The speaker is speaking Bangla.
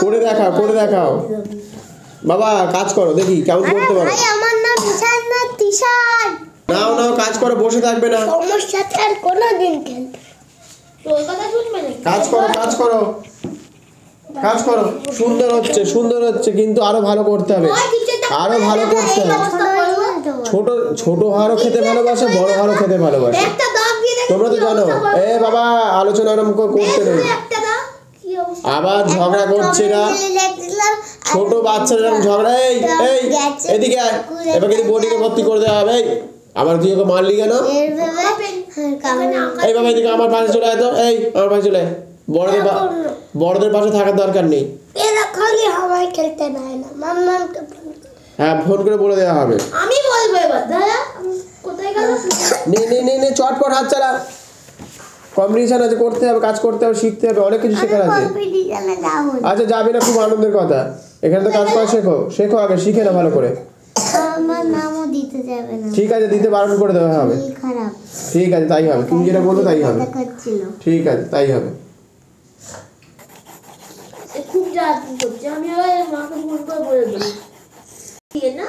করে দেখাও বাবা, কাজ করো দেখি কেমন করতে পারো। ভাই আমার নাম ঈশান না তিশান। নাও কাজ করো, বসে থাকবে না। সমস্যা আর কোনোদিন খেলবে। তোর কথা শুনবে না। কাজ করো। সুন্দর হচ্ছে কিন্তু আরো ভালো করতে হবে। ছোট হাড়ও খেতে ভালোবাসে, বড় হাড়ও খেতে ভালোবাসে। তোমরা তো জানো। বাবা, আলোচনা আরম্ভ করতে নেই। আবার ঝগড়া করছে না। ছোট বাচ্চারা এরকম ঝগড়া। এই এদিকে আয়, এবার কিন্তু বোর্ডিংয়ে ভর্তি করে দেওয়া হবে। আবার তুই ওকে মারলি কেন? এই বাবা এদিকে আমার পাশে চলে আয় তো। আমার পাশে চলে আয়। বড়দের পাশে থাকার দরকার নেই। হ্যাঁ, ফোন করে বলে দেওয়া হবে। আমি বলবো এবার। দাদা কোথায় গেল? নে চটপট হাত চালা। কম্পিটিশন আছে, করতে হবে, কাজ করতে হবে, শিখতে হবে, অনেক কিছু শেখার আছে। আচ্ছা যাবি না? খুব আনন্দের কথা। এখানে তো কাজ করা শেখো আগে, শিখে না ভালো করে। আমার নামও দিতে যাবে না। ঠিক আছে, দিতে বারণ করে দেওয়া হবে। খারাপ। ঠিক আছে, তাই হবে। তুমি যেটা বলছো তাই হবে। ঠিক আছে, তাই হবে। খুব জ্বালা করছে। আমি আবার মাকে ফোন করে বলে দেবো। ঠিক না?